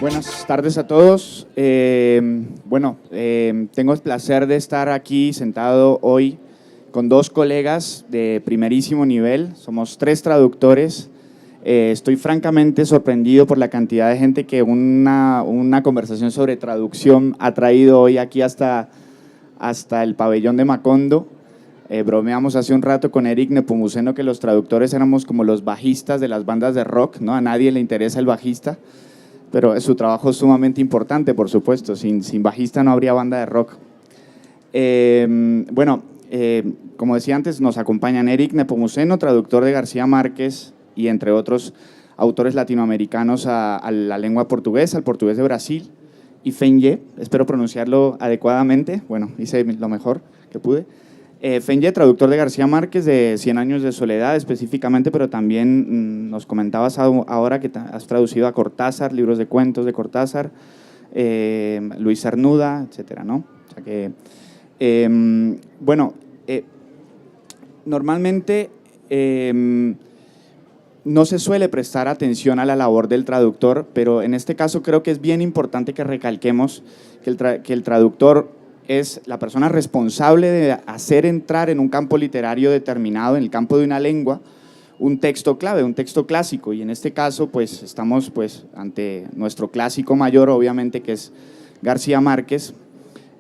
Buenas tardes a todos. Tengo el placer de estar aquí sentado hoy con dos colegas de primerísimo nivel. Somos 3 traductores. Estoy francamente sorprendido por la cantidad de gente que una conversación sobre traducción ha traído hoy aquí hasta el pabellón de Macondo. Bromeamos hace un rato con Eric Nepomuceno que los traductores éramos como los bajistas de las bandas de rock, ¿no? A nadie le interesa el bajista, pero su trabajo es sumamente importante, por supuesto. Sin bajista no habría banda de rock. Como decía antes, nos acompañan Eric Nepomuceno, traductor de García Márquez y entre otros autores latinoamericanos a la lengua portuguesa, al portugués de Brasil, y Fenye, espero pronunciarlo adecuadamente, bueno, hice lo mejor que pude. Fenye, traductor de García Márquez, de 100 años de soledad específicamente, pero también nos comentabas ahora que has traducido a Cortázar, libros de cuentos de Cortázar, Luis Cernuda, etcétera, ¿no? O sea que, normalmente no se suele prestar atención a la labor del traductor, pero en este caso creo que es bien importante que recalquemos que el traductor es la persona responsable de hacer entrar en un campo literario determinado, en el campo de una lengua, un texto clave, un texto clásico, y en este caso pues estamos ante nuestro clásico mayor, obviamente, que es García Márquez,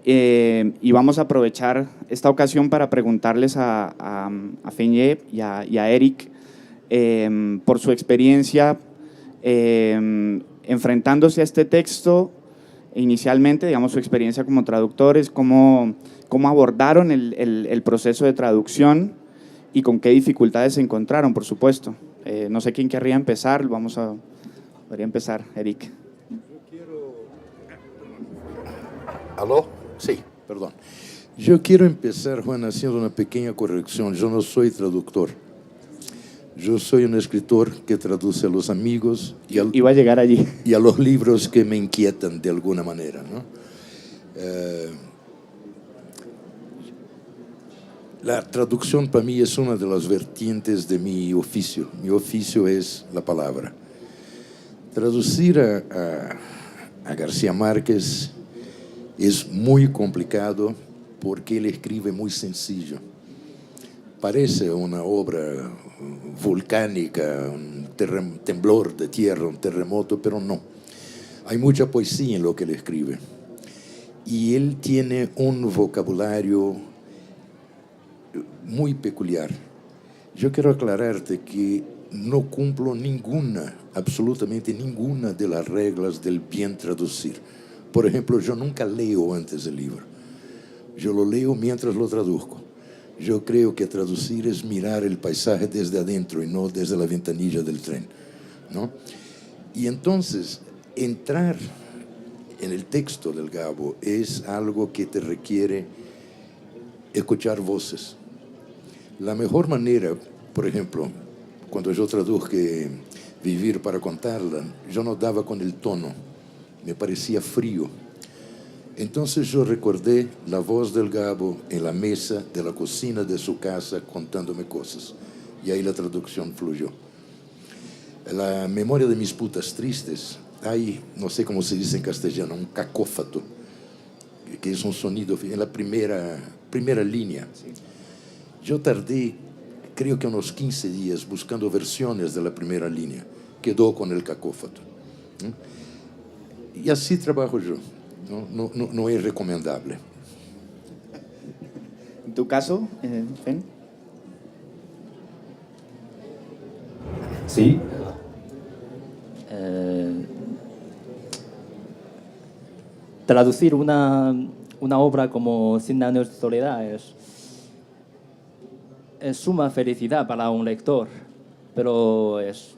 y vamos a aprovechar esta ocasión para preguntarles a Fenye y a Eric por su experiencia enfrentándose a este texto. Inicialmente, digamos, su experiencia como traductores, cómo abordaron el proceso de traducción y con qué dificultades se encontraron, por supuesto. No sé quién querría empezar, podría empezar, Eric. ¿Aló? Sí, perdón. Yo quiero empezar, Juan, haciendo una pequeña corrección. Yo no soy traductor. Yo soy un escritor que traduce a los amigos iba a llegar allí. Y a los libros que me inquietan de alguna manera, ¿no? La traducción para mí es una de las vertientes de mi oficio. Mi oficio es la palabra. Traducir a García Márquez es muy complicado porque él escribe muy sencillo. Parece una obra volcánica, un temblor de tierra, un terremoto, pero no. Hay mucha poesía en lo que él escribe. Y él tiene un vocabulario muy peculiar. Yo quiero aclararte que no cumplo absolutamente ninguna de las reglas del bien traducir. Por ejemplo, yo nunca leo antes el libro. Yo lo leo mientras lo traduzco. Yo creo que traducir es mirar el paisaje desde adentro y no desde la ventanilla del tren, ¿no? Y entonces, entrar en el texto del Gabo es algo que te requiere escuchar voces. La mejor manera, por ejemplo, cuando yo traduje Vivir para contarla, yo no daba con el tono, me parecía frío. Entonces yo recordé la voz del Gabo en la mesa de la cocina de su casa contándome cosas. Y ahí la traducción fluyó. La memoria de mis putas tristes, hay, no sé cómo se dice en castellano, un cacófato, que es un sonido en la primera línea. Sí. Yo tardé, creo que unos 15 días buscando versiones de la primera línea. Quedó con el cacófato. Y así trabajo yo. No es recomendable. ¿En tu caso, Fen? Sí. Traducir una obra como 100 años de soledad es suma felicidad para un lector, pero es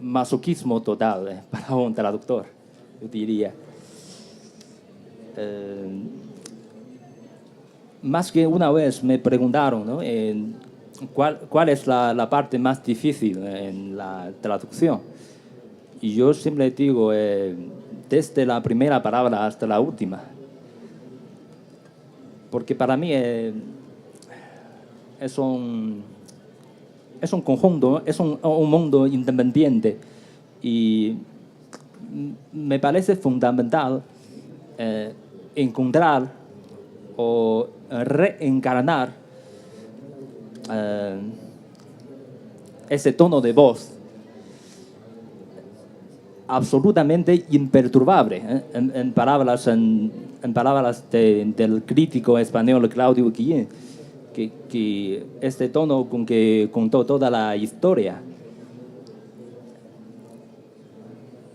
masoquismo total para un traductor, yo diría. Más que una vez me preguntaron, ¿no? ¿Cuál es la parte más difícil en la traducción? Y yo siempre digo, desde la primera palabra hasta la última. Porque para mí es un conjunto, es un mundo independiente. Y me parece fundamental encontrar o reencarnar ese tono de voz absolutamente imperturbable, en palabras del crítico español Claudio Guillén, que este tono con que contó toda la historia.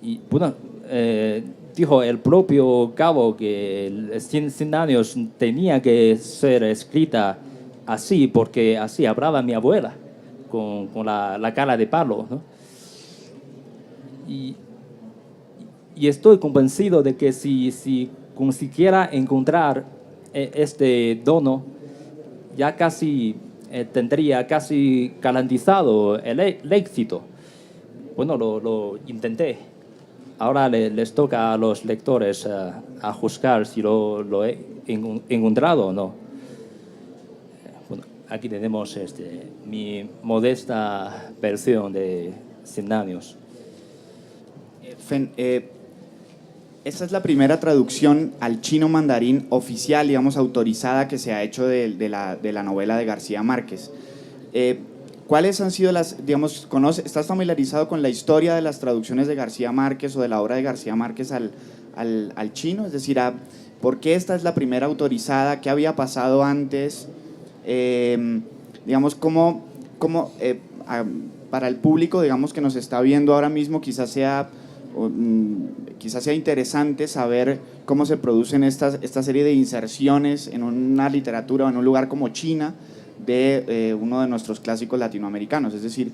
Y bueno, dijo el propio Cabo que 100 años tenía que ser escrita así, porque así hablaba mi abuela, con la cara de palo, ¿no? Y estoy convencido de que si consiguiera encontrar este dono, ya casi tendría casi garantizado el éxito. Bueno, lo intenté. Ahora les toca a los lectores a juzgar si lo he encontrado o no. Bueno, aquí tenemos mi modesta versión de 100 años. Esta es la primera traducción al chino mandarín oficial, digamos, autorizada que se ha hecho de la novela de García Márquez. ¿Cuáles han sido las, digamos, estás familiarizado con la historia de las traducciones de García Márquez o de la obra de García Márquez al chino? Es decir, ¿por qué esta es la primera autorizada? ¿Qué había pasado antes? Digamos, para el público, digamos, que nos está viendo ahora mismo, quizás sea interesante saber cómo se producen esta serie de inserciones en una literatura o en un lugar como China de uno de nuestros clásicos latinoamericanos. Es decir,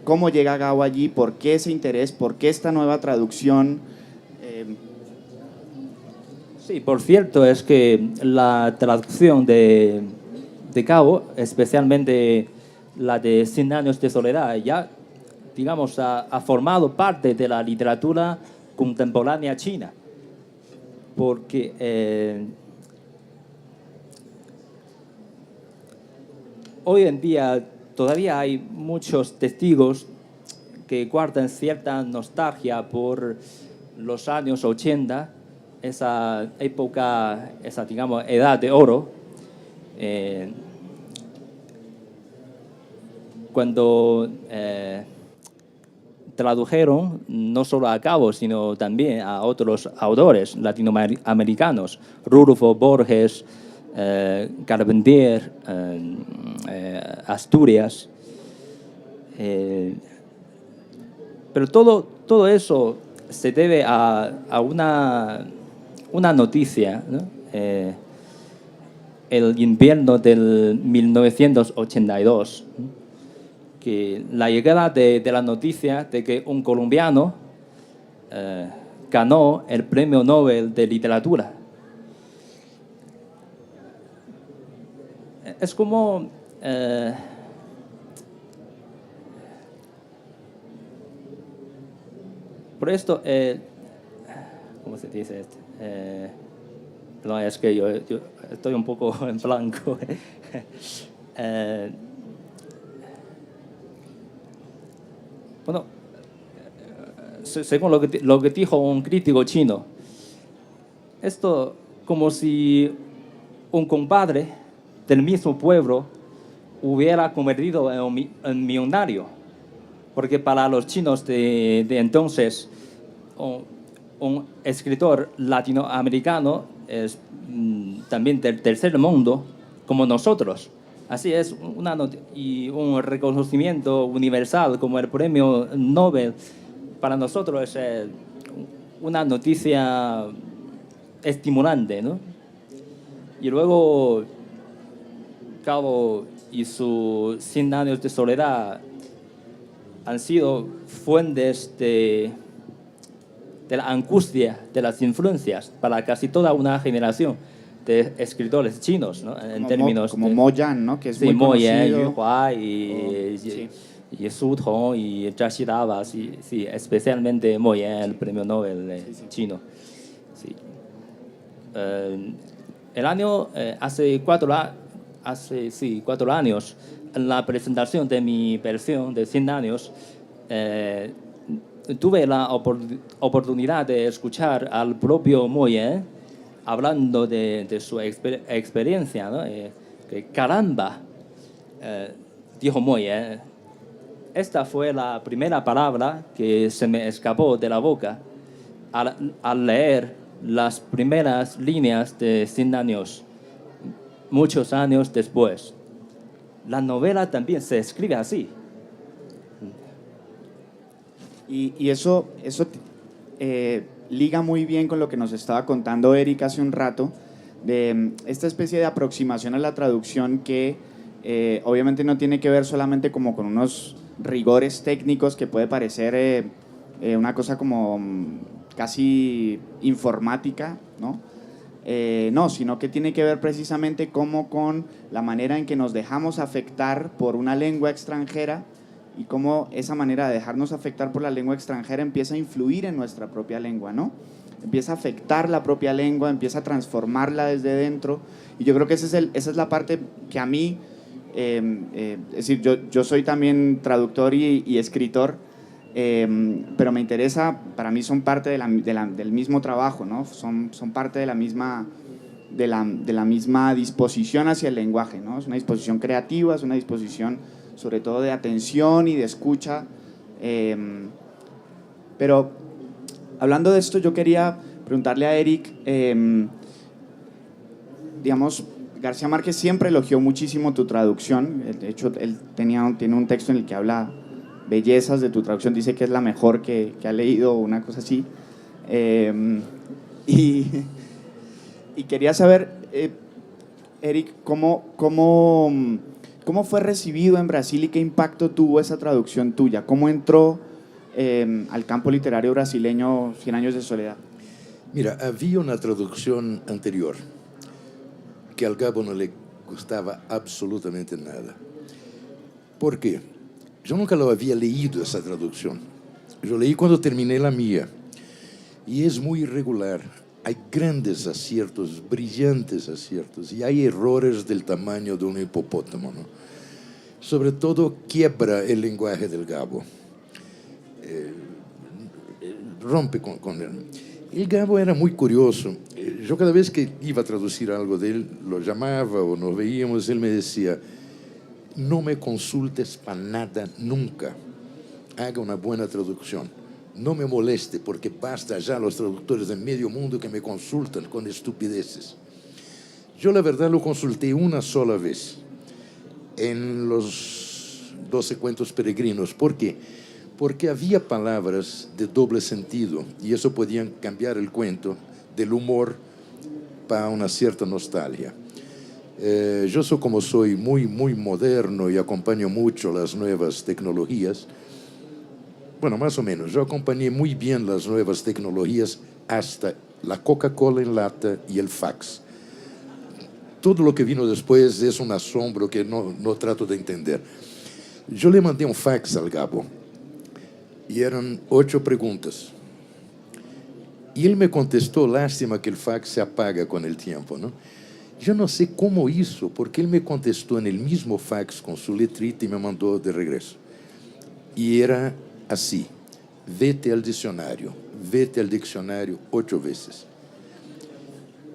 ¿cómo llega Gao allí? ¿Por qué ese interés? ¿Por qué esta nueva traducción? Sí, por cierto, es que la traducción de Gao, especialmente la de 100 años de soledad, ya, digamos, ha formado parte de la literatura contemporánea china, porque hoy en día todavía hay muchos testigos que guardan cierta nostalgia por los años 80, esa época, esa, digamos, edad de oro, cuando tradujeron no solo a Cabo, sino también a otros autores latinoamericanos, Rulfo Borges, Carpentier, Asturias. Pero todo eso se debe a una noticia, ¿no? El invierno del 1982, ¿no? Que la llegada de la noticia de que un colombiano ganó el Premio Nobel de Literatura. Es como por esto, ¿cómo se dice esto? No, es que yo estoy un poco en blanco. Bueno, según lo que dijo un crítico chino, esto como si un compadre del mismo pueblo hubiera convertido en millonario, porque para los chinos de entonces un escritor latinoamericano es también del tercer mundo como nosotros. Así es, y un reconocimiento universal como el Premio Nobel para nosotros es una noticia estimulante, ¿no? Y luego Cabo y sus 100 años de soledad han sido fuentes de la angustia de las influencias para casi toda una generación de escritores chinos, ¿no? En términos como Mo Yan, ¿no? Que es muy Mo Yan, conocido. Yu Hua y Su Tong y Zha Xidaba, sí, especialmente Mo Yan, el premio Nobel chino. Sí. El año, hace 4 años, en la presentación de mi versión de 100 años, tuve la oportunidad de escuchar al propio Moye hablando de su experiencia, ¿no? Que caramba, dijo Moye, esta fue la primera palabra que se me escapó de la boca al leer las primeras líneas de 100 años, muchos años después. La novela también se escribe así. Y eso liga muy bien con lo que nos estaba contando Eric hace un rato, de esta especie de aproximación a la traducción que obviamente no tiene que ver solamente como con unos rigores técnicos que puede parecer una cosa como casi informática, ¿no? No, sino que tiene que ver precisamente como con la manera en que nos dejamos afectar por una lengua extranjera y cómo esa manera de dejarnos afectar por la lengua extranjera empieza a influir en nuestra propia lengua, ¿no? Empieza a afectar la propia lengua, empieza a transformarla desde dentro. Y yo creo que esa es la parte que a mí, es decir, yo soy también traductor y escritor, pero me interesa, para mí son parte del mismo trabajo, ¿no? Son parte de la misma disposición hacia el lenguaje, ¿no? Es una disposición creativa, es una disposición sobre todo de atención y de escucha. Pero hablando de esto, yo quería preguntarle a Eric, digamos, García Márquez siempre elogió muchísimo tu traducción. De hecho, él tiene un texto en el que habla bellezas de tu traducción, dice que es la mejor que ha leído, una cosa así. Y quería saber, Eric, ¿cómo fue recibido en Brasil y qué impacto tuvo esa traducción tuya? ¿Cómo entró al campo literario brasileño Cien años de soledad? Mira, había una traducción anterior que al Gabo no le gustaba absolutamente nada. ¿Por qué? Yo nunca lo había leído esa traducción. Yo leí cuando terminé la mía. Y es muy irregular. Hay grandes aciertos, brillantes aciertos, y hay errores del tamaño de un hipopótamo, ¿no? Sobre todo quiebra el lenguaje del Gabo. Rompe con él. El Gabo era muy curioso. Yo cada vez que iba a traducir algo de él, lo llamaba o nos veíamos, él me decía: no me consultes para nada nunca. Haga una buena traducción. No me moleste, porque basta ya los traductores de medio mundo que me consultan con estupideces. Yo la verdad lo consulté una sola vez en los 12 cuentos peregrinos. ¿Por qué? Porque había palabras de doble sentido y eso podían cambiar el cuento del humor para una cierta nostalgia. Yo soy, como soy muy moderno y acompaño mucho las nuevas tecnologías. Bueno, más o menos, yo acompañé muy bien las nuevas tecnologías hasta la Coca-Cola en lata y el fax. Todo lo que vino después es un asombro que no trato de entender. Yo le mandé un fax al Gabo y eran 8 preguntas. Y él me contestó, lástima que el fax se apaga con el tiempo, ¿no? Yo no sé cómo hizo, porque él me contestó en el mismo fax con su letrita y me mandó de regreso. Y era así: vete al diccionario 8 veces.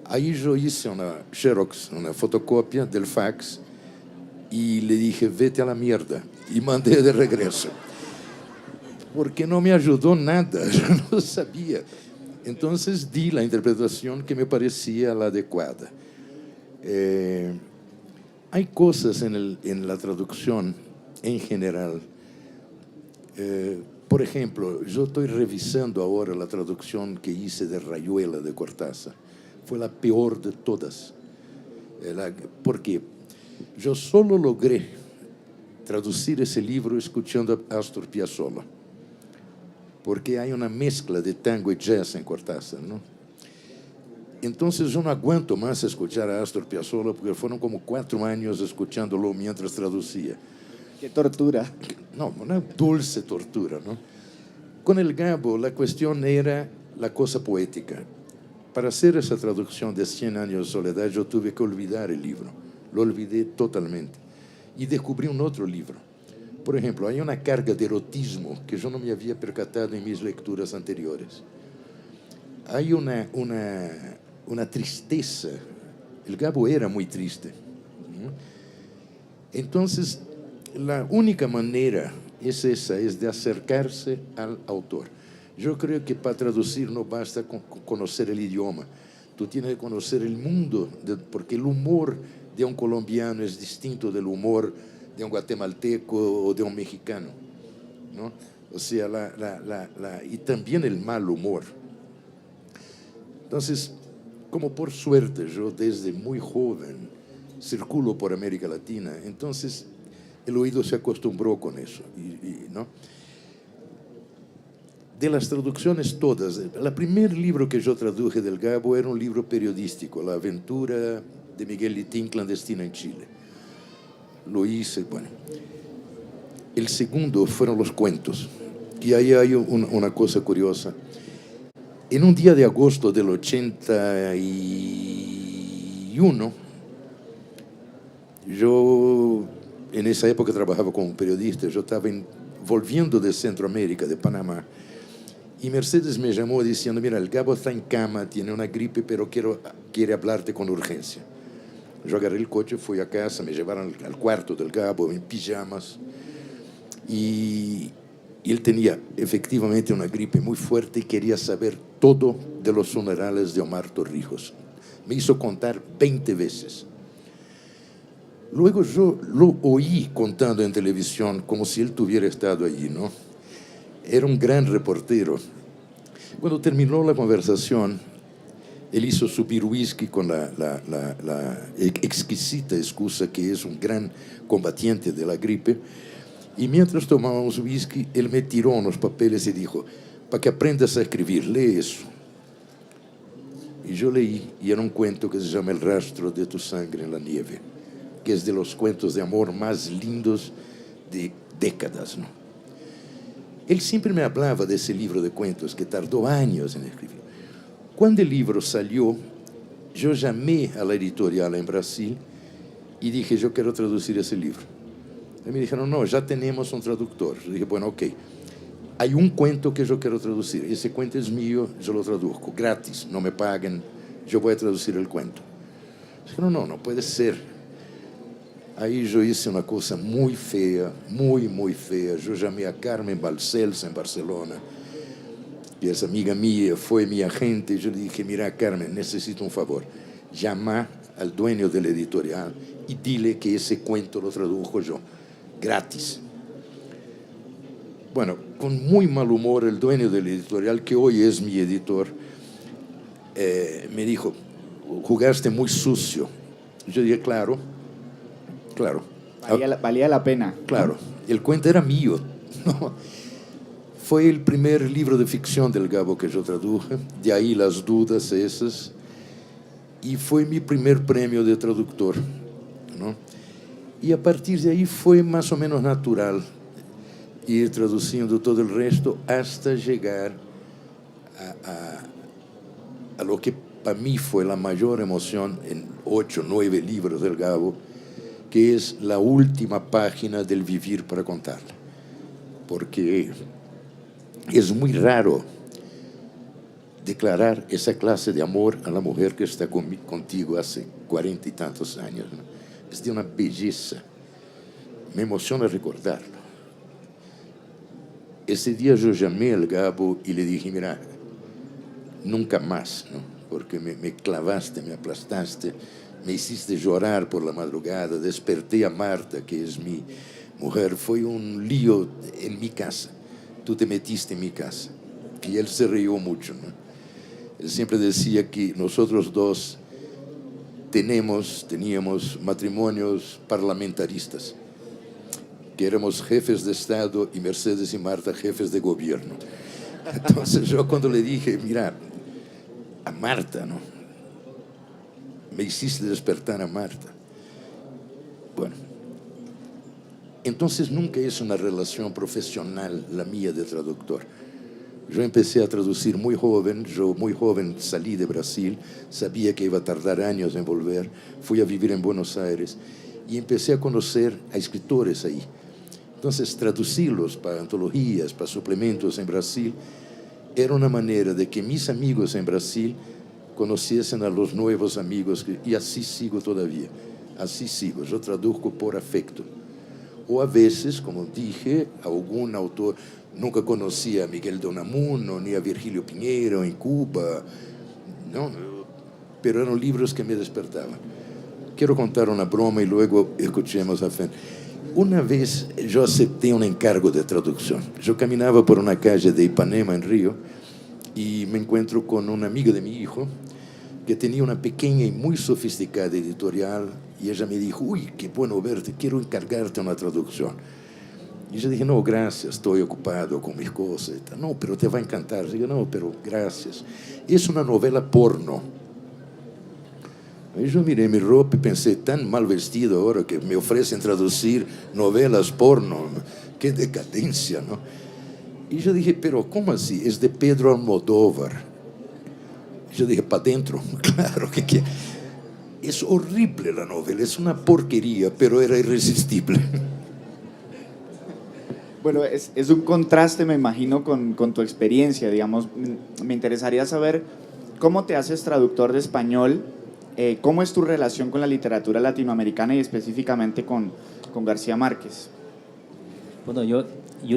Ahí yo hice una xerox, una fotocopia del fax y le dije: vete a la mierda, y mandé de regreso. Porque no me ayudó nada, yo no sabía. Entonces di la interpretación que me parecía la adecuada. Hay cosas en la traducción en general. Por ejemplo, yo estoy revisando ahora la traducción que hice de Rayuela de Cortázar. Fue la peor de todas. ¿Por qué? Yo solo logré traducir ese libro escuchando a Astor Piazzolla, porque hay una mezcla de tango y jazz en Cortázar, ¿no? Entonces yo no aguanto más escuchar a Astor Piazzolla, porque fueron como 4 años escuchándolo mientras traducía. ¡Qué tortura! No, una dulce tortura, ¿no? Con el Gabo la cuestión era la cosa poética. Para hacer esa traducción de 100 años de soledad yo tuve que olvidar el libro. Lo olvidé totalmente. Y descubrí un otro libro, Por ejemplo, hay una carga de erotismo que yo no me había percatado en mis lecturas anteriores. Hay una tristeza. El Gabo era muy triste. Entonces, la única manera es esa, es de acercarse al autor. Yo creo que para traducir no basta con conocer el idioma. Tú tienes que conocer el mundo, porque el humor de un colombiano es distinto del humor de un guatemalteco o de un mexicano, ¿no? O sea, y también el mal humor. Entonces, como por suerte yo desde muy joven circulo por América Latina, entonces el oído se acostumbró con eso, ¿no? De las traducciones todas, el primer libro que yo traduje del Gabo era un libro periodístico, La aventura de Miguel Litín clandestina en Chile. Lo hice, bueno. El segundo fueron los cuentos. Y ahí hay una cosa curiosa. En un día de agosto del 81, yo en esa época trabajaba como periodista, yo estaba volviendo de Centroamérica, de Panamá, y Mercedes me llamó diciendo, mira, el Gabo está en cama, tiene una gripe, pero quiere hablarte con urgencia. Yo agarré el coche, fui a casa, me llevaron al cuarto del Gabo en pijamas, y él tenía efectivamente una gripe muy fuerte y quería saber todo de los funerales de Omar Torrijos. Me hizo contar 20 veces. Luego yo lo oí contando en televisión como si él tuviera estado allí, ¿no? Era un gran reportero. Cuando terminó la conversación, él hizo subir whisky con la exquisita excusa que es un gran combatiente de la gripe. Y mientras tomábamos whisky, él me tiró unos papeles y dijo, para que aprendas a escribir, lee eso. Y yo leí, y era un cuento que se llama El rastro de tu sangre en la nieve, que es de los cuentos de amor más lindos de décadas, ¿no? Él siempre me hablaba de ese libro de cuentos que tardó años en escribir. Cuando el libro salió, yo llamé a la editorial en Brasil y dije, yo quiero traducir ese libro. Y me dijeron, no, ya tenemos un traductor. Yo dije, bueno, ok, hay un cuento que yo quiero traducir. Ese cuento es mío, yo lo traduzco, gratis, no me paguen, yo voy a traducir el cuento. Dijeron, no puede ser. Ahí yo hice una cosa muy fea, muy fea. Yo llamé a Carmen Balcells en Barcelona, que es amiga mía, fue mi agente. Yo le dije, mira, Carmen, necesito un favor. Llama al dueño de la editorial y dile que ese cuento lo tradujo yo, gratis. Bueno, con muy mal humor, el dueño de la editorial, que hoy es mi editor, me dijo, jugaste muy sucio. Yo dije, claro. Valía la pena. Claro, el cuento era mío. ¿No? Fue el primer libro de ficción del Gabo que yo traduje, de ahí las dudas esas, y fue mi primer premio de traductor, ¿no? Y a partir de ahí fue más o menos natural ir traduciendo todo el resto hasta llegar a lo que para mí fue la mayor emoción en 8 o 9 libros del Gabo, que es la última página del Vivir para contarla. Porque es muy raro declarar esa clase de amor a la mujer que está contigo hace 40 y tantos años, ¿no? Es de una belleza. Me emociona recordarlo. Ese día yo llamé al Gabo y le dije, mira, nunca más, ¿no? Porque me clavaste, me aplastaste, me hiciste llorar por la madrugada, desperté a Marta, que es mi mujer, fue un lío en mi casa, tú te metiste en mi casa. Y él se rió mucho, ¿no? Él siempre decía que nosotros dos teníamos matrimonios parlamentaristas, que éramos jefes de Estado y Mercedes y Marta jefes de gobierno. Entonces yo cuando le dije, mira, a Marta, ¿no? Me hiciste despertar a Marta. Bueno, entonces nunca es una relación profesional la mía de traductor. Yo empecé a traducir muy joven, salí de Brasil, sabía que iba a tardar años en volver, fui a vivir en Buenos Aires y empecé a conocer a escritores ahí. Entonces, traducirlos para antologías, para suplementos en Brasil, era una manera de que mis amigos en Brasil conociesen a los nuevos amigos, y así sigo todavía. Así sigo, yo traduzco por afecto. O a veces, como dije, algún autor, nunca conocía a Miguel de Unamuno, ni a Virgilio Piñero en Cuba, no, pero eran libros que me despertaban. Quiero contar una broma y luego escuchemos a Fen. Una vez yo acepté un encargo de traducción. Yo caminaba por una calle de Ipanema en Río y me encuentro con una amiga de mi hijo que tenía una pequeña y muy sofisticada editorial, y ella me dijo: uy, qué bueno verte, quiero encargarte una traducción. Y yo dije: no, gracias, estoy ocupado con mis cosas. No, pero te va a encantar. Yo dije: no, pero gracias. Es una novela porno. Aí eu mirei minha roupa e pensei: tan mal vestido ahora que me ofrecen traducir novelas porno, qué decadencia, ¿no? Y yo dije: pero ¿cómo así? Es de Pedro Almodóvar. Yo dije: para dentro, claro que es horrible la novela, es una porquería, pero era irresistible. Bueno, es un contraste, me imagino, con tu experiencia, digamos. Me interesaría saber cómo te haces traductor de español, cómo es tu relación con la literatura latinoamericana y específicamente con García Márquez. Bueno, yo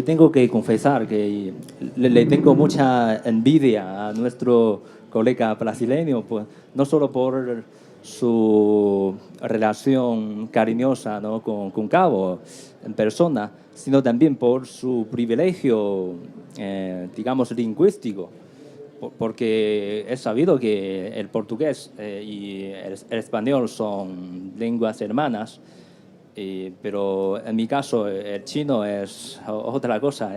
tengo que confesar que le tengo mucha envidia a nuestro colega brasileño, pues, no solo por su relación cariñosa, ¿no?, con Cabo en persona, sino también por su privilegio, digamos, lingüístico, porque es sabido que el portugués y el español son lenguas hermanas, pero en mi caso el chino es otra cosa.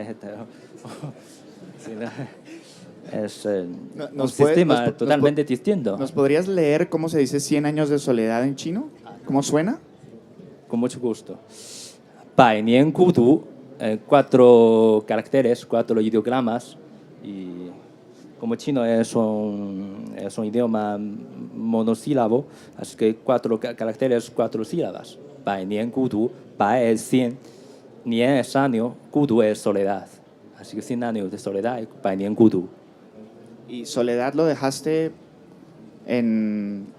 Es un sistema totalmente distinto. ¿Nos podrías leer cómo se dice 100 años de soledad en chino? ¿Cómo suena? Con mucho gusto. 百年孤独, 4 caracteres, 4 ideogramas, y como chino es un idioma monosílabo, así que 4 caracteres, 4 sílabas. 百年孤独, 百 es 100, 年 es año, 孤独 es soledad. Así que 100 años de soledad, 百年孤独. ¿Y soledad lo dejaste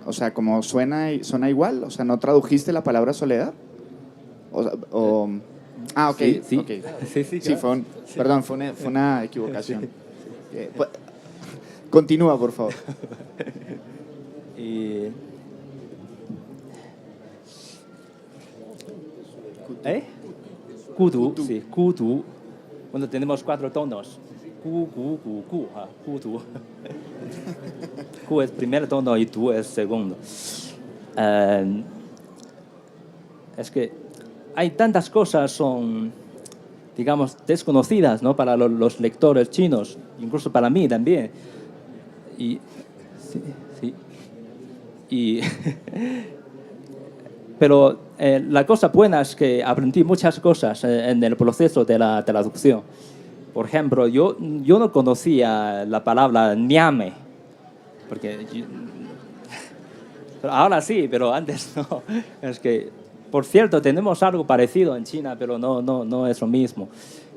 o sea, como suena igual? O sea, ¿no tradujiste la palabra soledad? Ok. Sí, sí. Okay. Sí, Sí, perdón, fue una equivocación. Continúa, por favor. Kudu, sí, kudu. Bueno, tenemos 4 tonos. Ku, gu, gu, gu, kudu. Ku es primer tono y tu es segundo. Es que hay tantas cosas son, digamos, desconocidas, ¿no?, para los lectores chinos, incluso para mí también. Y pero la cosa buena es que aprendí muchas cosas en el proceso de la traducción. Por ejemplo, yo no conocía la palabra ñame, pero ahora sí, pero antes no. Es que, por cierto, tenemos algo parecido en China, pero no es lo mismo.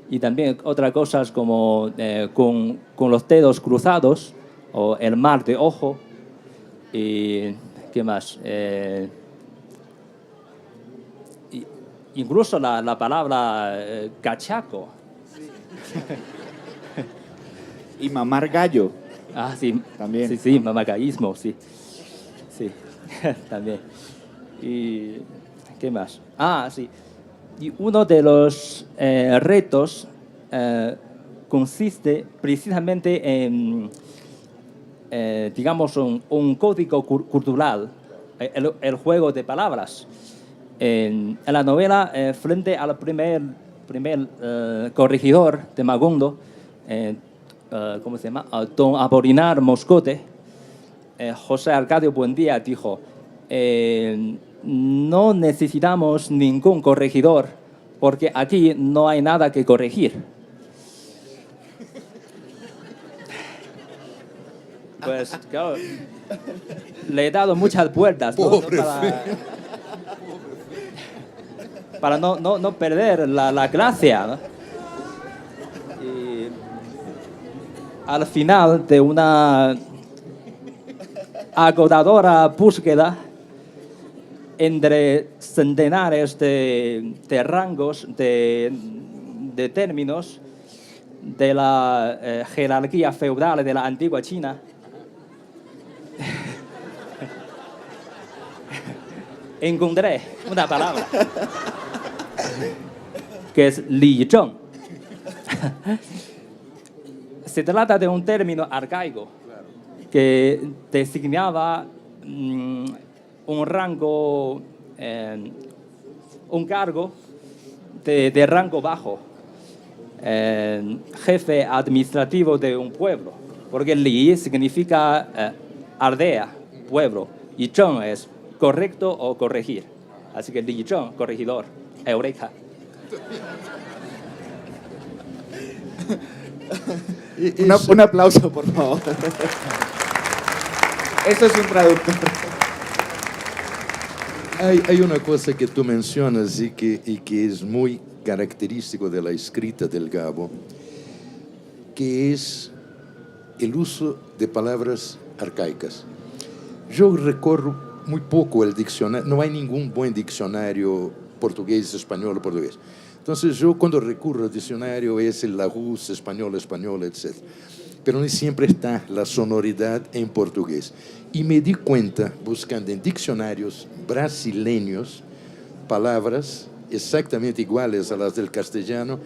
Y también otras cosas como con los dedos cruzados, o el mar de ojo, y ¿qué más? Incluso la palabra cachaco. Y mamar gallo. Ah, sí. También. Sí, mamagallismo, sí. Sí, también. ¿Y qué más? Ah, sí. Y uno de los retos consiste precisamente en, digamos, un código cultural, el juego de palabras. En la novela, frente al primer corregidor de Macondo, ¿cómo se llama? Don Apolinar Moscote, José Arcadio Buendía dijo: no necesitamos ningún corregidor porque aquí no hay nada que corregir. Pues claro, le he dado muchas vueltas, ¿no? para no perder la gracia, ¿no? Y al final de una agotadora búsqueda entre centenares de rangos, de términos de la jerarquía feudal de la antigua China, encontré una palabra que es Li Zheng. Se trata de un término arcaico que designaba un rango, un cargo de rango bajo, jefe administrativo de un pueblo, porque Li significa aldea, pueblo, y Zheng es correcto o corregir. Así que Li Zheng, corregidor, eureka. Un aplauso, por favor. Eso es un traductor. Hay una cosa que tú mencionas y que es muy característico de la escrita del Gabo, que es el uso de palabras arcaicas. Yo recorro muy poco el diccionario, no hay ningún buen diccionario portugués, español o portugués. Entonces yo cuando recurro al diccionario es el Larousse, español, etc. Pero no siempre está la sonoridad en portugués. Y me di cuenta, buscando en diccionarios brasileños, palabras exactamente iguales a las del castellano,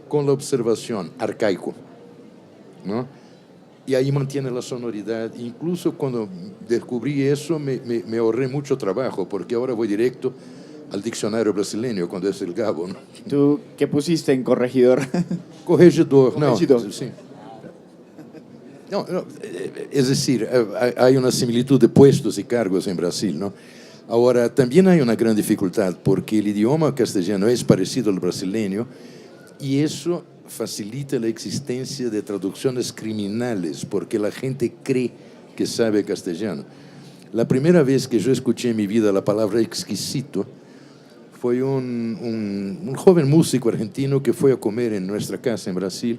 con la observación arcaico, ¿no? Y ahí mantiene la sonoridad. Incluso cuando descubrí eso, me ahorré mucho trabajo, porque ahora voy directo al diccionario brasileño, cuando es el Gabo, ¿no? ¿Tú qué pusiste en corregidor? Corregidor, Corregidor. no, sí. No, es decir, hay una similitud de puestos y cargos en Brasil, ¿no? Ahora, también hay una gran dificultad, porque el idioma castellano es parecido al brasileño, y eso facilita la existencia de traducciones criminales, porque la gente cree que sabe castellano. La primera vez que yo escuché en mi vida la palabra exquisito fue un joven músico argentino que fue a comer en nuestra casa en Brasil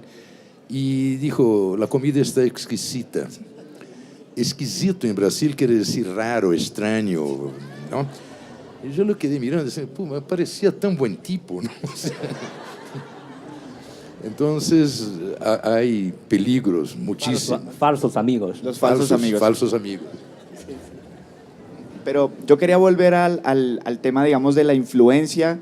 y dijo, la comida está exquisita. Exquisito en Brasil quiere decir raro, extraño, ¿no? Y yo lo quedé mirando y decía, me parecía tan buen tipo, ¿no? O sea, entonces hay peligros muchísimos. Falsos amigos. Los falsos amigos. Falsos amigos. Pero yo quería volver al tema, digamos, de la influencia.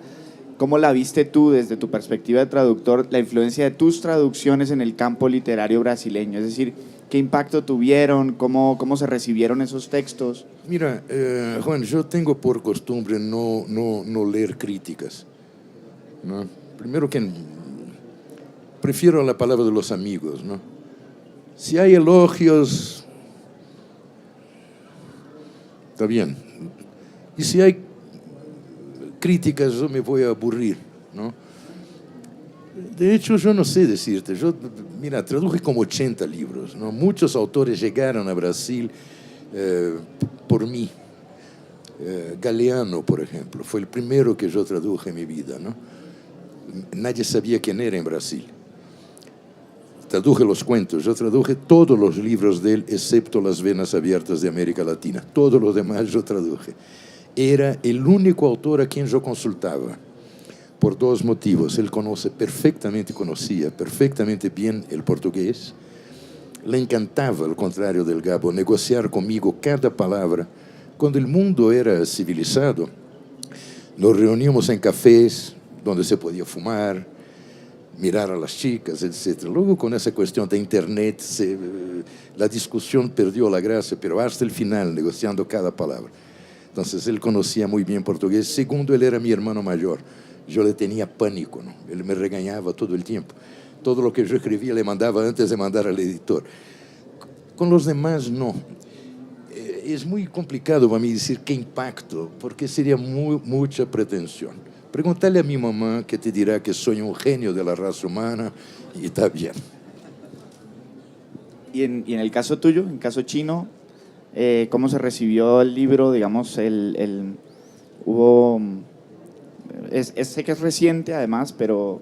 ¿Cómo la viste tú desde tu perspectiva de traductor, la influencia de tus traducciones en el campo literario brasileño? Es decir, ¿qué impacto tuvieron? ¿Cómo se recibieron esos textos? Mira, Juan, yo tengo por costumbre no leer críticas, ¿no? Primero que prefiero la palabra de los amigos, ¿no? Si hay elogios, está bien. Y si hay críticas, yo me voy a aburrir, ¿no? De hecho, yo no sé decirte. Mira, traduje como 80 libros, ¿no? Muchos autores llegaron a Brasil por mí. Galeano, por ejemplo, fue el primero que yo traduje en mi vida, ¿no? Nadie sabía quién era en Brasil. Traduje los cuentos, yo traduje todos los libros de él, excepto Las venas abiertas de América Latina. Todos los demás yo traduje. Era el único autor a quien yo consultaba, por dos motivos. Él conocía perfectamente bien el portugués. Le encantaba, al contrario del Gabo, negociar conmigo cada palabra. Cuando el mundo era civilizado, nos reuníamos en cafés donde se podía fumar, mirar a las chicas, etc. Luego, con esa cuestión de internet, la discusión perdió la gracia, pero hasta el final, negociando cada palabra. Entonces, él conocía muy bien portugués. Segundo, él era mi hermano mayor. Yo le tenía pánico, ¿no? Él me regañaba todo el tiempo. Todo lo que yo escribía le mandaba antes de mandar al editor. Con los demás, no. Es muy complicado para mí decir qué impacto, porque sería mucha pretensión. Pregúntale a mi mamá, que te dirá que soy un genio de la raza humana, y está bien. Y en el caso tuyo, en caso chino, ¿cómo se recibió el libro? Digamos, sé que es reciente además, pero...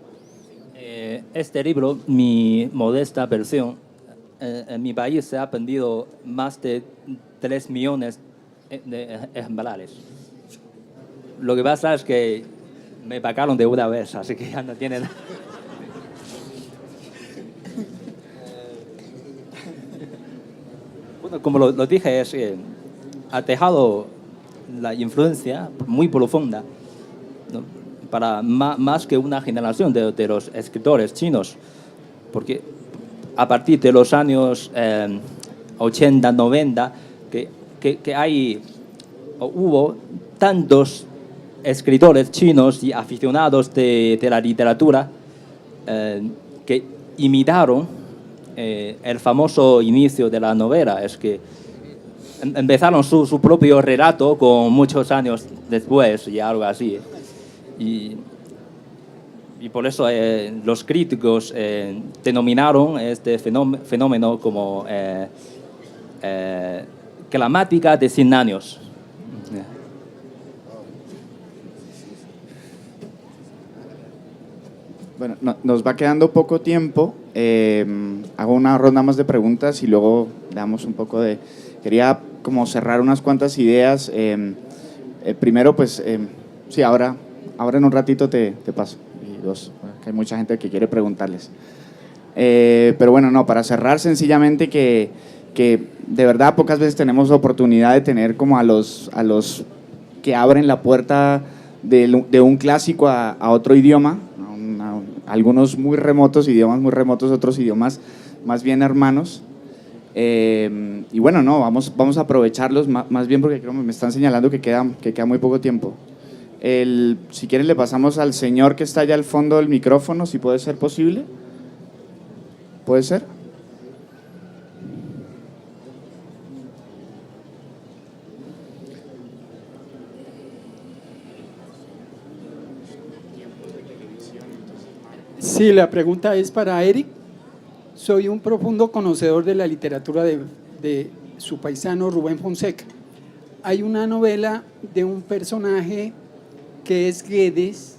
Este libro, mi modesta versión, en mi país se ha vendido más de 3 millones de ejemplares. Lo que pasa es que me pagaron de una vez, así que ya no tienen... Bueno, como lo dije, es, ha dejado la influencia muy profunda, ¿no? Para más que una generación de los escritores chinos, porque a partir de los años 80, 90, hubo tantos escritores chinos y aficionados de la literatura que imitaron el famoso inicio de la novela. Es que empezaron su propio relato con muchos años después y algo así. Y por eso los críticos denominaron este fenómeno como gramática de 100 años. Bueno, nos va quedando poco tiempo. Hago una ronda más de preguntas y luego damos un poco de... Quería como cerrar unas cuantas ideas. Primero, pues, sí, ahora en un ratito te paso. Y dos, que hay mucha gente que quiere preguntarles. Pero bueno, no, para cerrar sencillamente que de verdad pocas veces tenemos la oportunidad de tener como a los que abren la puerta de un clásico a otro idioma, algunos muy remotos, idiomas muy remotos, otros idiomas más bien hermanos. Y bueno, no, vamos a aprovecharlos más bien porque creo que me están señalando que queda muy poco tiempo. Si quieren le pasamos al señor que está allá al fondo del micrófono, si puede ser posible. ¿Puede ser? Sí, la pregunta es para Eric. Soy un profundo conocedor de la literatura de su paisano Rubén Fonseca. Hay una novela de un personaje que es Guedes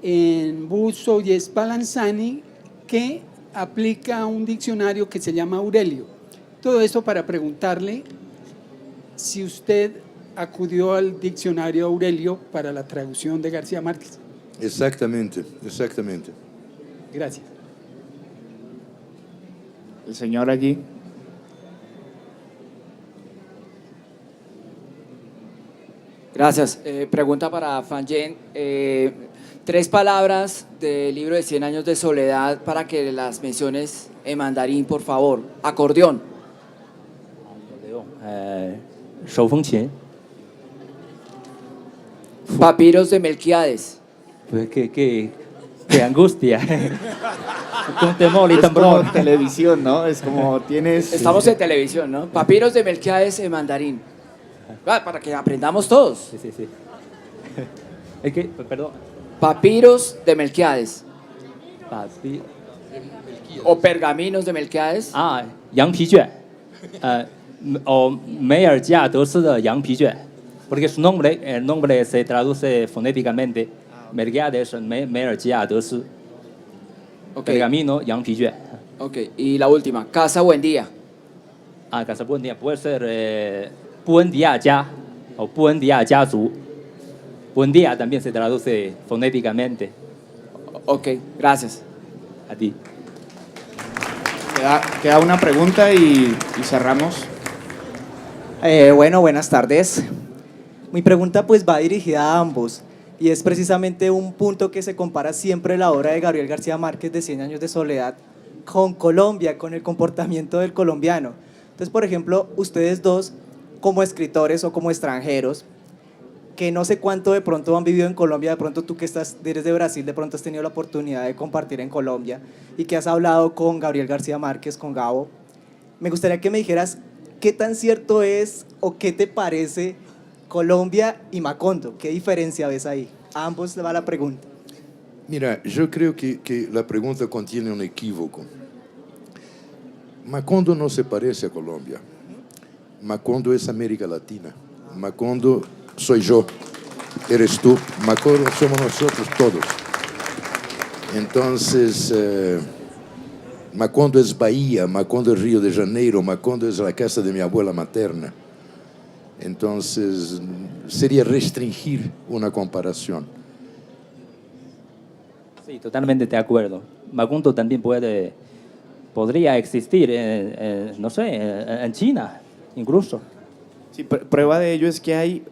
en Busto y Spallanzani, que aplica un diccionario que se llama Aurelio. Todo esto para preguntarle si usted acudió al diccionario Aurelio para la traducción de García Márquez. Exactamente. Gracias. El señor allí. Gracias. Pregunta para Fanjen. 3 palabras del libro de 100 años de soledad para que las menciones en mandarín, por favor. Acordeón. Shoufengqian. Papiros de Melquíades. Pues qué angustia. Con temor y Es temblor. como televisión, ¿no? Es como tienes... Estamos en televisión, ¿no? Papiros de Melquíades en mandarín. Para que aprendamos todos. Sí. Es que, perdón. Papiros de Melquíades. Papi. O pergaminos de Melquíades. Yang Pi Juan. O Meyer Jia De Si de Yang Pi Juan. Porque el nombre se traduce fonéticamente. Melquíades, Meyer Jia De Si. Okay. Pergamino, Yang Pi Juan. Ok, y la última. Casa Buen Día. Casa Buen Día. Puede ser Buen Día Jia o Buen Día Jia Zu. Buen Día también se traduce fonéticamente. Ok, gracias. A ti. Queda una pregunta y cerramos. Bueno, buenas tardes. Mi pregunta pues va dirigida a ambos y es precisamente un punto que se compara siempre la obra de Gabriel García Márquez de 100 años de soledad con Colombia, con el comportamiento del colombiano. Entonces, por ejemplo, ustedes dos como escritores o como extranjeros, que no sé cuánto de pronto han vivido en Colombia, de pronto tú que eres de Brasil, de pronto has tenido la oportunidad de compartir en Colombia y que has hablado con Gabriel García Márquez, con Gabo, me gustaría que me dijeras qué tan cierto es o qué te parece Colombia y Macondo, qué diferencia ves ahí. A ambos le va la pregunta. Mira, yo creo que la pregunta contiene un equívoco. Macondo no se parece a Colombia. Macondo es América Latina. Macondo soy yo. eres tú, Macondo somos nosotros todos. Entonces, Macondo es Bahía, Macondo es Río de Janeiro, Macondo es la casa de mi abuela materna. Entonces, sería restringir una comparación. Sí, totalmente de acuerdo. Macondo también podría existir, no sé, en China, incluso. Sí, prueba de ello es que hay,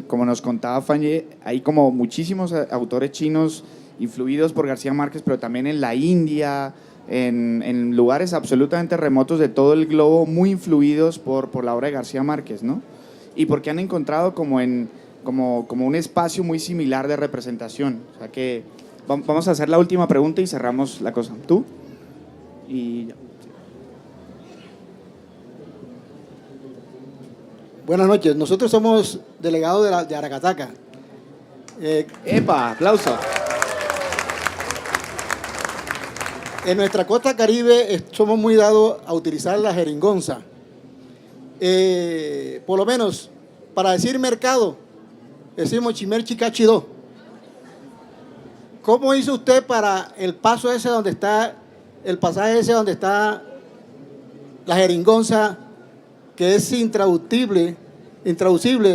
como nos contaba Fanye, hay como muchísimos autores chinos influidos por García Márquez, pero también en la India, en lugares absolutamente remotos de todo el globo, muy influidos por la obra de García Márquez, ¿no? Y porque han encontrado como un espacio muy similar de representación. O sea que vamos a hacer la última pregunta y cerramos la cosa. ¿Tú? Y ya. Buenas noches, nosotros somos delegados de Aracataca. ¡Epa! ¡Aplauso! En nuestra costa caribe somos muy dados a utilizar la jeringonza. Por lo menos, para decir mercado, decimos chimer chicachidó. ¿Cómo hizo usted para el paso ese donde está, el pasaje ese donde está la jeringonza, que es intraducible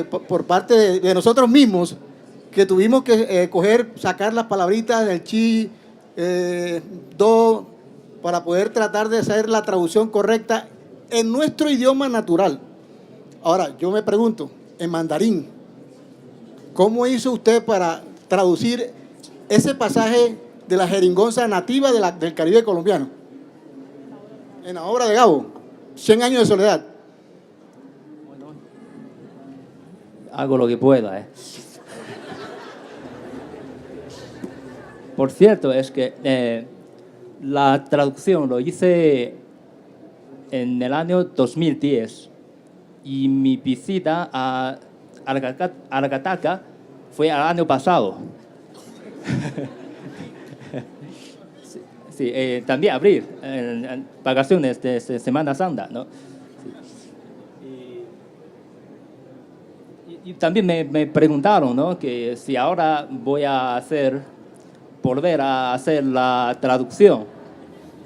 por parte de nosotros mismos, que tuvimos que sacar las palabritas del chi, do, para poder tratar de hacer la traducción correcta en nuestro idioma natural? Ahora, yo me pregunto, en mandarín, ¿cómo hizo usted para traducir ese pasaje de la jeringonza nativa del Caribe colombiano? En la obra de Gabo, 100 años de soledad. Hago lo que pueda. Por cierto, es que la traducción lo hice en el año 2010 y mi visita a Aracataca fue el año pasado. Sí, también abril, en vacaciones de Semana Santa, ¿no? Y también me preguntaron, ¿no?, que si ahora voy a volver a hacer la traducción,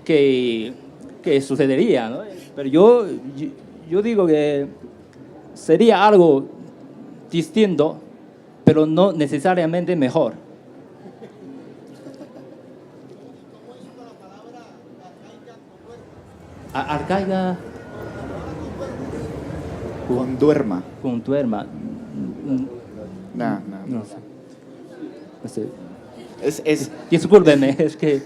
¿qué sucedería, ¿no? Pero yo digo que sería algo distinto, pero no necesariamente mejor. Arcaiga Con duerma. con duerma. No. No sé. No sé. Es Discúlpeme, es que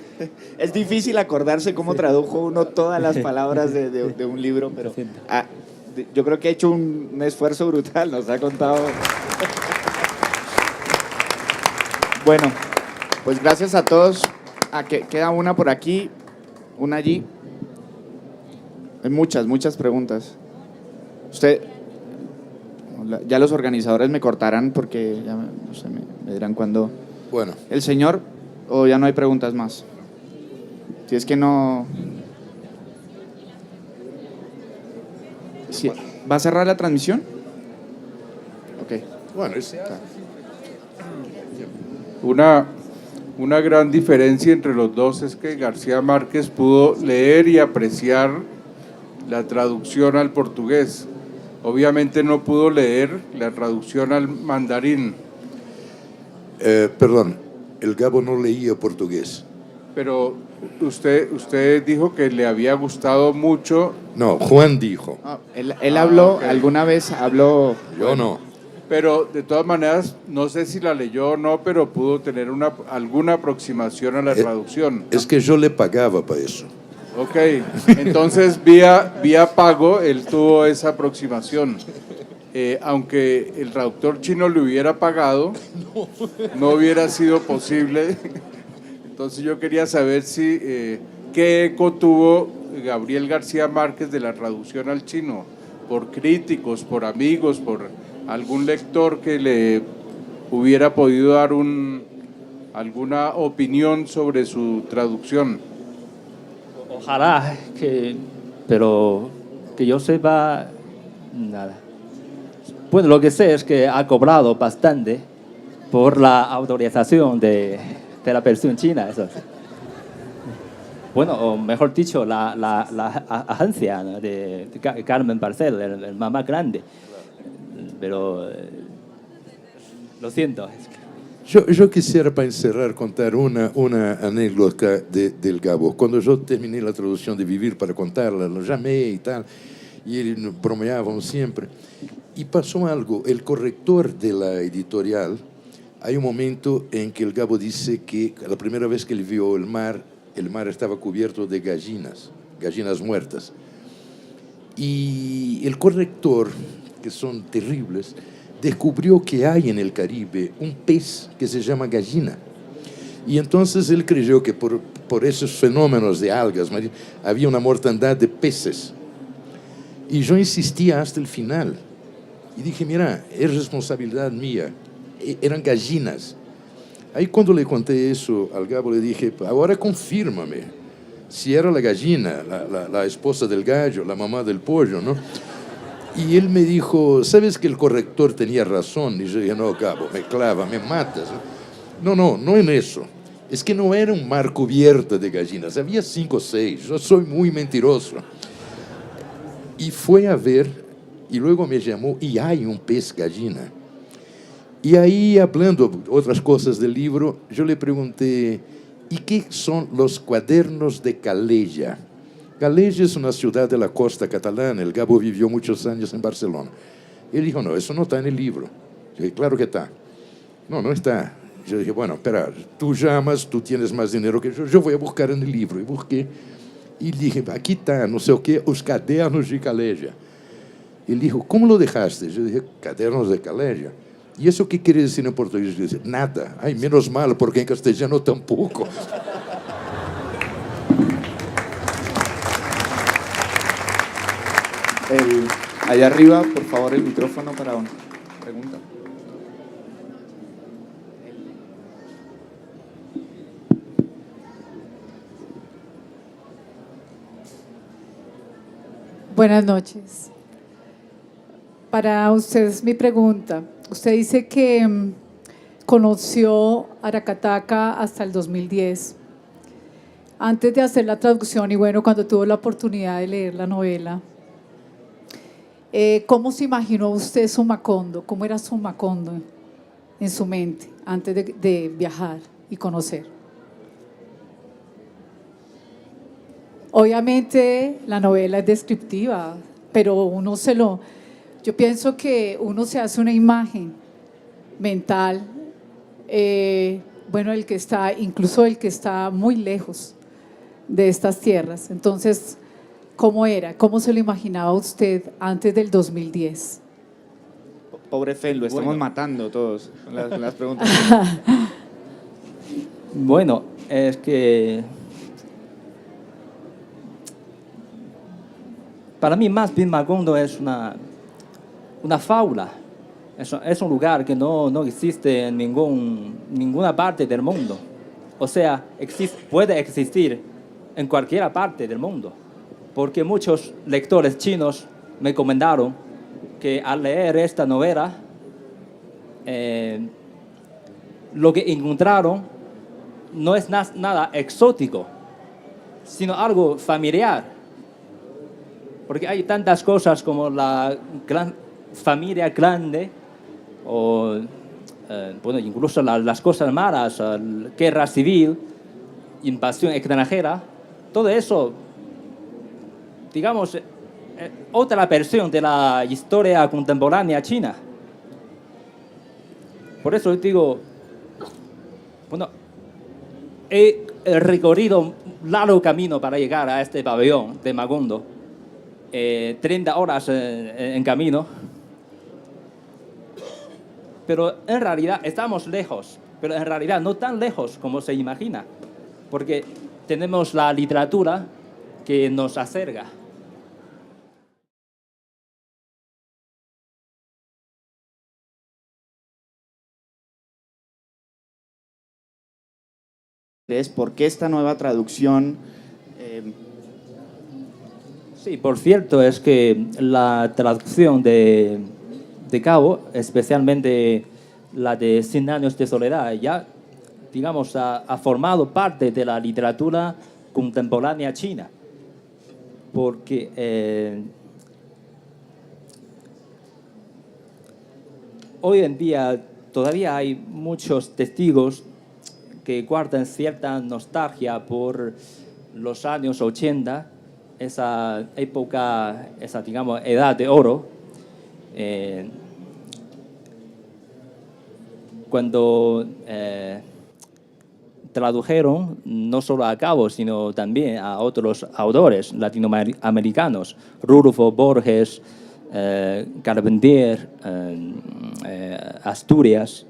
Es difícil acordarse cómo tradujo uno todas las palabras de un libro, pero yo creo que ha hecho un esfuerzo brutal, nos ha contado. Bueno, pues gracias a todos. Queda una por aquí, una allí. Hay muchas preguntas. Ya los organizadores me cortarán porque ya no sé, me dirán cuándo. Bueno, ¿El señor o ya no hay preguntas más? Si es que no... Sí. ¿Va a cerrar la transmisión? Ok. bueno, Una gran diferencia entre los dos es que García Márquez pudo leer y apreciar la traducción al portugués. Obviamente no pudo leer la traducción al mandarín. perdón, el Gabo no leía portugués. Pero usted dijo que le había gustado mucho. No, Juan dijo. Él habló, ok. alguna vez habló... Yo no. Pero de todas maneras, no sé si la leyó o no, pero pudo tener alguna aproximación a la traducción. Es que yo le pagaba para eso. Ok, entonces vía pago él tuvo esa aproximación. Aunque el traductor chino le hubiera pagado, no hubiera sido posible. Entonces yo quería saber qué eco tuvo Gabriel García Márquez de la traducción al chino, por críticos, por amigos, por algún lector que le hubiera podido dar alguna opinión sobre su traducción. ojalá pero que yo sepa, nada. Bueno, lo que sé es que ha cobrado bastante por la autorización de la versión china. Eso. Bueno, o mejor dicho, la agencia, ¿no?, de Carmen Barcel, el más grande. Pero lo siento. Yo quisiera, para encerrar, contar una anécdota del Gabo. Cuando yo terminé la traducción de Vivir para contarla, lo llamé y tal, y bromeábamos siempre. Y pasó algo. El corrector de la editorial, hay un momento en que el Gabo dice que la primera vez que él vio el mar estaba cubierto de gallinas muertas. Y el corrector, que son terribles, descubrió que hay en el Caribe un pez que se llama gallina. Y entonces él creyó que por esos fenómenos de algas había una mortandad de peces. Y yo insistía hasta el final. Y dije, mira, es responsabilidad mía. Eran gallinas. Ahí cuando le conté eso al Gabo, le dije, ahora confírmame si era la gallina, la esposa del gallo, la mamá del pollo, ¿no? Y él me dijo, ¿sabes que el corrector tenía razón? Y yo dije, no, Gabo, me clava, me matas. No en eso. Es que no era un mar cubierto de gallinas, había 5 o 6. Yo soy muy mentiroso. Y fue a ver, y luego me llamó, y hay un pez gallina. Y ahí, hablando otras cosas del libro, yo le pregunté, ¿y qué son los cuadernos de Calella? Calella es una ciudad de la costa catalana. El Gabo vivió muchos años en Barcelona. Él dijo, no, eso no está en el libro. Yo dije, claro que está. No está. Yo dije, bueno, espera, tú llamas, tú tienes más dinero que yo voy a buscar en el libro. Y busqué, y dije, aquí está, no sé qué, os cadernos de Calella. Él dijo, ¿cómo lo dejaste? Yo dije, cadernos de Calella. ¿Y eso qué quiere decir en portugués? Yo dije, nada. Ay, menos mal, porque en castellano tampoco. Allá arriba, por favor, el micrófono para una pregunta. Buenas noches. Para ustedes mi pregunta. Usted dice que conoció Aracataca hasta el 2010. Antes de hacer la traducción y bueno, cuando tuvo la oportunidad de leer la novela, ¿cómo se imaginó usted su Macondo? ¿Cómo era su Macondo en su mente antes de viajar y conocer? Obviamente la novela es descriptiva, pero yo pienso que uno se hace una imagen mental, bueno, incluso el que está muy lejos de estas tierras. Entonces, ¿cómo era? ¿Cómo se lo imaginaba usted antes del 2010? Pobre Fel, lo estamos matando todos con las preguntas. Bueno, es que para mí más bien Macondo es una fábula. Es un lugar que no existe en ninguna parte del mundo. O sea, puede existir en cualquier parte del mundo. Porque muchos lectores chinos me comentaron que al leer esta novela, lo que encontraron no es nada exótico, sino algo familiar. Porque hay tantas cosas como la gran familia grande, o bueno, incluso las cosas malas, guerra civil, invasión extranjera, todo eso, digamos, otra versión de la historia contemporánea china. Por eso digo, bueno, he recorrido un largo camino para llegar a este pabellón de Macondo, 30 horas en camino, pero en realidad estamos lejos, pero en realidad no tan lejos como se imagina, porque tenemos la literatura que nos acerca. ¿Por qué esta nueva traducción? Sí, por cierto, es que la traducción de Gabo, especialmente la de 100 años de soledad, ya, digamos, ha formado parte de la literatura contemporánea china, porque hoy en día todavía hay muchos testigos que guardan cierta nostalgia por los años 80, esa época, esa, digamos, edad de oro, cuando tradujeron no solo a Cabo, sino también a otros autores latinoamericanos, Rulfo Borges, Carpentier, Asturias.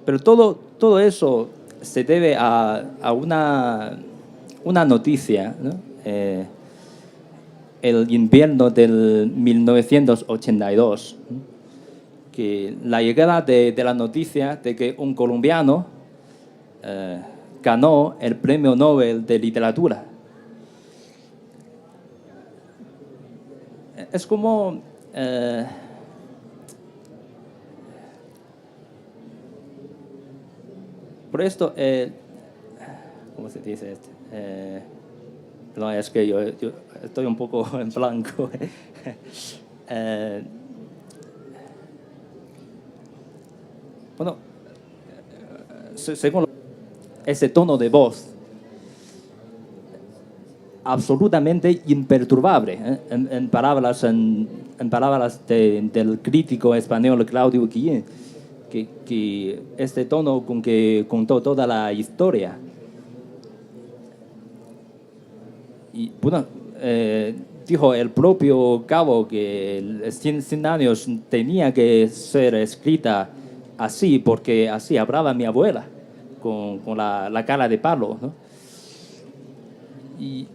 Pero todo eso se debe a una noticia, ¿no? El invierno del 1982, que la llegada de la noticia de que un colombiano ganó el Premio Nobel de Literatura. Es como por esto, ¿cómo se dice esto? No, es que yo estoy un poco en blanco. Bueno, según ese tono de voz, absolutamente imperturbable, en palabras del crítico español Claudio Guillén, que este tono con que contó toda la historia. Y bueno, dijo el propio Cabo que 100 años tenía que ser escrita así, porque así hablaba mi abuela, con la cara de palo, ¿no? Y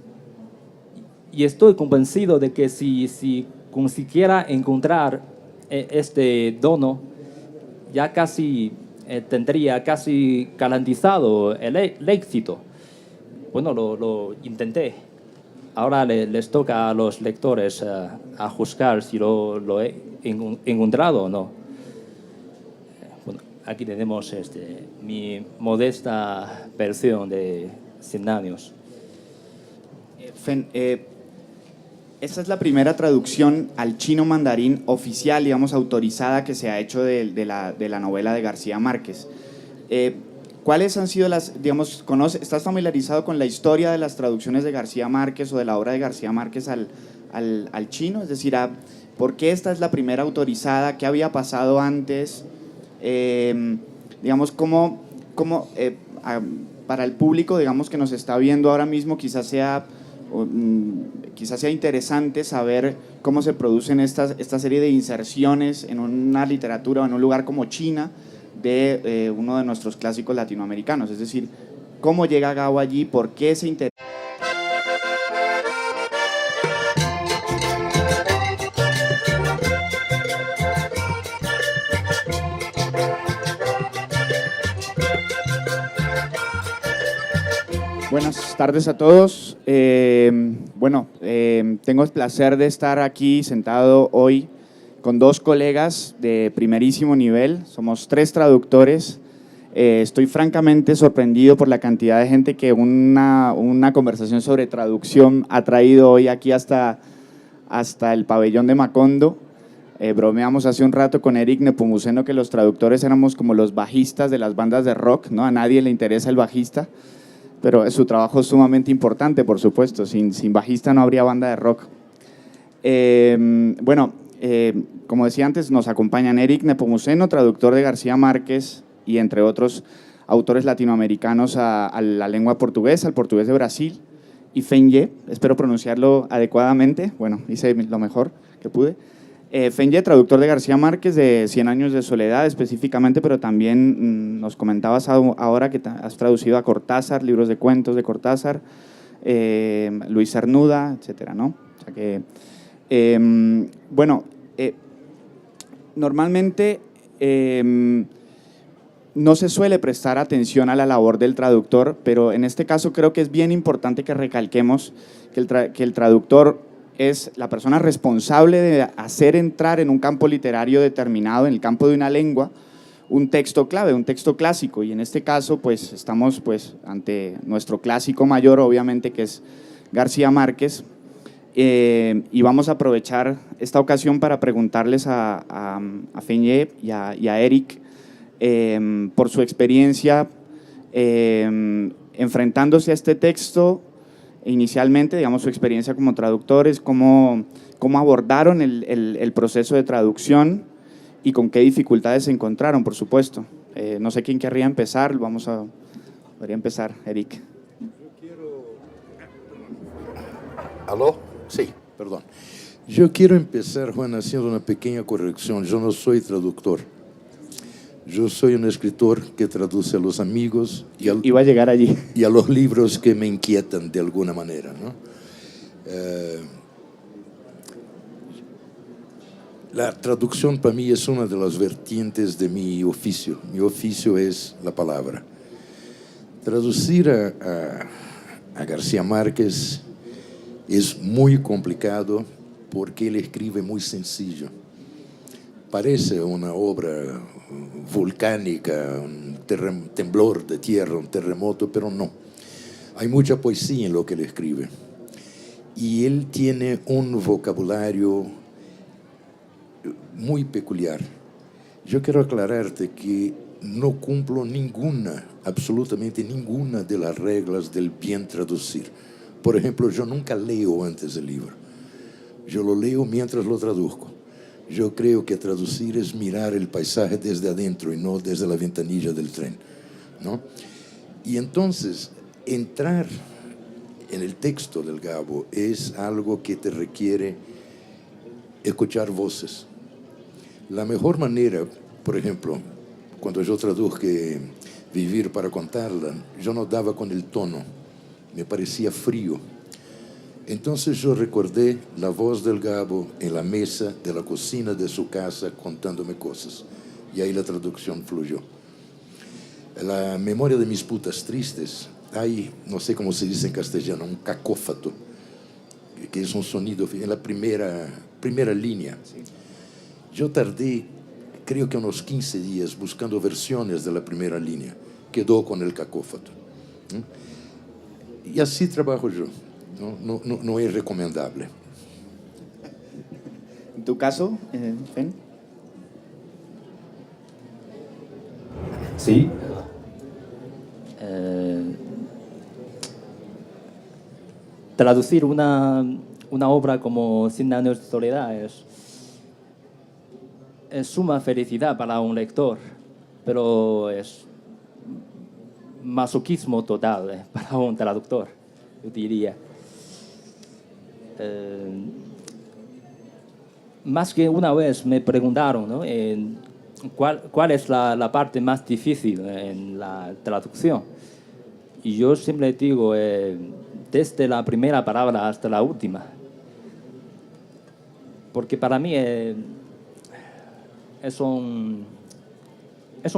estoy convencido de que si consiguiera encontrar este dono, ya casi tendría casi garantizado el éxito. Bueno, lo intenté. Ahora les toca a los lectores a juzgar si lo he encontrado o no. Bueno, aquí tenemos mi modesta versión de 100 años. Esta es la primera traducción al chino mandarín oficial, digamos, autorizada que se ha hecho de la novela de García Márquez. ¿Cuáles han sido las, digamos, estás familiarizado con la historia de las traducciones de García Márquez o de la obra de García Márquez al chino? Es decir, ¿por qué esta es la primera autorizada? ¿Qué había pasado antes? Digamos, para el público, digamos, que nos está viendo ahora mismo, quizás sea interesante saber cómo se producen esta serie de inserciones en una literatura o en un lugar como China de uno de nuestros clásicos latinoamericanos. Es decir, cómo llega Gao allí, por qué se interesa. Buenas tardes a todos. Tengo el placer de estar aquí sentado hoy con dos colegas de primerísimo nivel. Somos 3 traductores. Estoy francamente sorprendido por la cantidad de gente que una conversación sobre traducción ha traído hoy aquí hasta el pabellón de Macondo. Bromeamos hace un rato con Eric Nepomuceno que los traductores éramos como los bajistas de las bandas de rock, ¿no? A nadie le interesa el bajista, pero su trabajo es sumamente importante, por supuesto. Sin bajista no habría banda de rock. Como decía antes, nos acompañan Eric Nepomuceno, traductor de García Márquez y entre otros autores latinoamericanos a la lengua portuguesa, al portugués de Brasil, y Feng Ye, espero pronunciarlo adecuadamente, bueno, hice lo mejor que pude. Feng Ye, traductor de García Márquez, de 100 años de soledad específicamente, pero también nos comentabas ahora que has traducido a Cortázar, libros de cuentos de Cortázar, Luis Cernuda, etcétera, ¿no? O sea que, normalmente no se suele prestar atención a la labor del traductor, pero en este caso creo que es bien importante que recalquemos que el traductor es la persona responsable de hacer entrar en un campo literario determinado, en el campo de una lengua, un texto clave, un texto clásico, y en este caso pues estamos pues ante nuestro clásico mayor, obviamente, que es García Márquez, y vamos a aprovechar esta ocasión para preguntarles a Feñé y a Eric por su experiencia enfrentándose a este texto inicialmente, digamos, su experiencia como traductores, cómo abordaron el proceso de traducción y con qué dificultades se encontraron, por supuesto. No sé quién querría empezar, podría empezar, Eric. ¿Aló? Sí, perdón. Yo quiero empezar, Juan, haciendo una pequeña corrección. Yo no soy traductor. Yo soy un escritor que traduce a los amigos Iba a llegar allí. y a los libros que me inquietan de alguna manera, ¿no? La traducción para mí es una de las vertientes de mi oficio. Mi oficio es la palabra. Traducir a García Márquez es muy complicado porque él escribe muy sencillo. Parece una obra volcánica, un temblor de tierra, un terremoto, pero no. Hay mucha poesía en lo que él escribe. Y él tiene un vocabulario muy peculiar. Yo quiero aclararte que no cumplo absolutamente ninguna de las reglas del bien traducir. Por ejemplo, yo nunca leo antes el libro. Yo lo leo mientras lo traduzco. Yo creo que traducir es mirar el paisaje desde adentro y no desde la ventanilla del tren, ¿no? Y entonces, entrar en el texto del Gabo es algo que te requiere escuchar voces. La mejor manera, por ejemplo, cuando yo traduje Vivir para contarla, yo no daba con el tono, me parecía frío. Entonces yo recordé la voz del Gabo en la mesa de la cocina de su casa contándome cosas. Y ahí la traducción fluyó. La memoria de mis putas tristes, hay, no sé cómo se dice en castellano, un cacófato, que es un sonido en la primera línea. Yo tardé, creo que unos 15 días buscando versiones de la primera línea. Quedó con el cacófato. Y así trabajo yo. No es recomendable. ¿En tu caso, Fen? Sí. Traducir una obra como 100 años de soledad es suma felicidad para un lector, pero es masoquismo total para un traductor, yo diría. Más que una vez me preguntaron, ¿no? ¿Cuál es la parte más difícil en la traducción? Y yo siempre digo, desde la primera palabra hasta la última. Porque para mí es un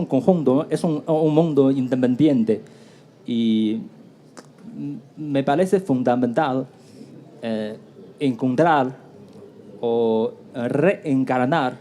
conjunto, es un mundo independiente. Y me parece fundamental encontrar o reencarnar